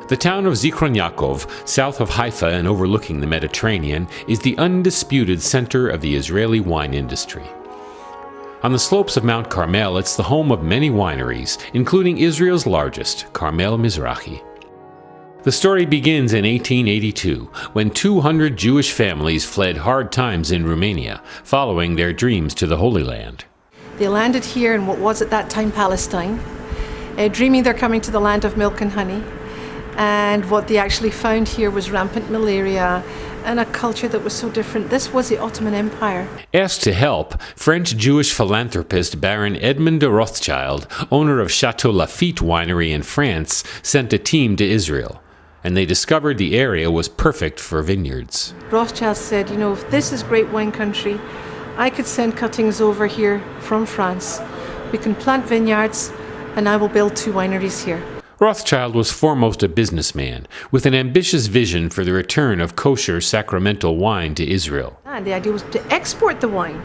The town of Zichron Yaakov, south of Haifa and overlooking the Mediterranean, is the undisputed center of the Israeli wine industry. On the slopes of Mount Carmel, it's the home of many wineries, including Israel's largest, Carmel Mizrahi. The story begins in 1882, when 200 Jewish families fled hard times in Romania, following their dreams to the Holy Land. They landed here in what was at that time Palestine, dreaming they're coming to the land of milk and honey. And what they actually found here was rampant malaria and a culture that was so different. This was the Ottoman Empire. Asked to help, French-Jewish philanthropist Baron Edmond de Rothschild, owner of Chateau Lafite winery in France, sent a team to Israel. And they discovered the area was perfect for vineyards. Rothschild said, if this is great wine country, I could send cuttings over here from France. We can plant vineyards, and I will build 2 wineries here. Rothschild was foremost a businessman, with an ambitious vision for the return of kosher sacramental wine to Israel. And the idea was to export the wine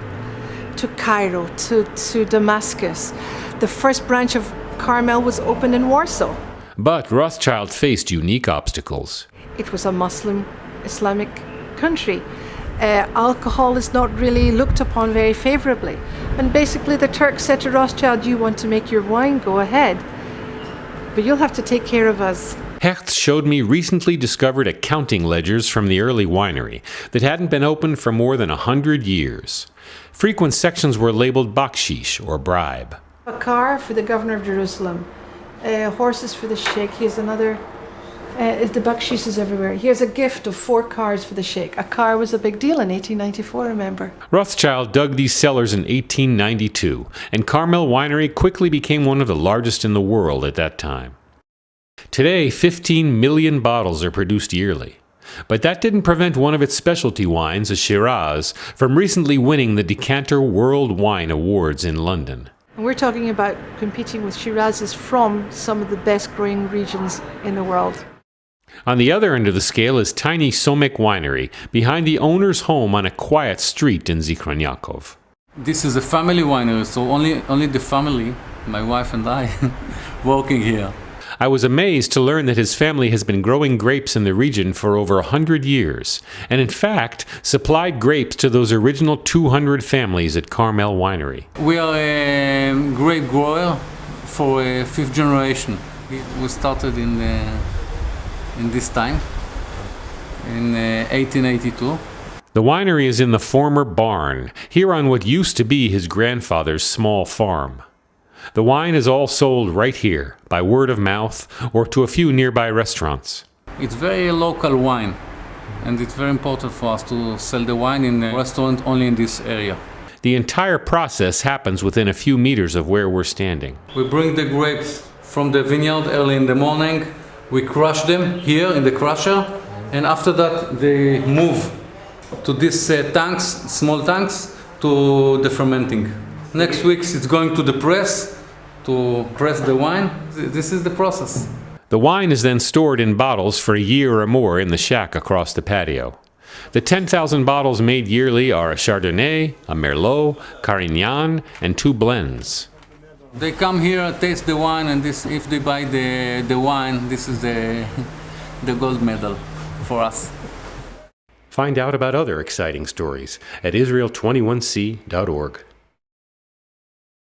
to Cairo, to Damascus. The first branch of Carmel was opened in Warsaw. But Rothschild faced unique obstacles. It was a Muslim, Islamic country. Alcohol is not really looked upon very favorably. And basically the Turks said to Rothschild, you want to make your wine, go ahead. But you'll have to take care of us. Hecht showed me recently discovered accounting ledgers from the early winery that hadn't been opened for more than 100 years. Frequent sections were labeled bakshish, or bribe. A car for the governor of Jerusalem. Horses for the sheikh. Here's another. The bakshish is everywhere. Here's a gift of 4 cars for the sheikh. A car was a big deal in 1894, remember? Rothschild dug these cellars in 1892, and Carmel Winery quickly became one of the largest in the world at that time. Today, 15 million bottles are produced yearly. But that didn't prevent one of its specialty wines, a Shiraz, from recently winning the Decanter World Wine Awards in London. And we're talking about competing with Shirazes from some of the best growing regions in the world. On the other end of the scale is tiny Somek Winery, behind the owner's home on a quiet street in Zichron Yaakov. This is a family winery, so only the family, my wife and I, working here. I was amazed to learn that his family has been growing grapes in the region for over 100 years, and in fact, supplied grapes to those original 200 families at Carmel Winery. We are a grape grower for a 5th generation. We started in this time, in 1882. The winery is in the former barn, here on what used to be his grandfather's small farm. The wine is all sold right here, by word of mouth, or to a few nearby restaurants. It's very local wine, and it's very important for us to sell the wine in a restaurant only in this area. The entire process happens within a few meters of where we're standing. We bring the grapes from the vineyard early in the morning. We crush them here in the crusher, and after that they move to these tanks, small tanks, to the fermenting. Next week it's going to the press to press the wine. This is the process. The wine is then stored in bottles for a year or more in the shack across the patio. The 10,000 bottles made yearly are a Chardonnay, a Merlot, Carignan, and 2 blends. They come here, taste the wine, and if they buy the wine, this is the gold medal for us. Find out about other exciting stories at Israel21c.org.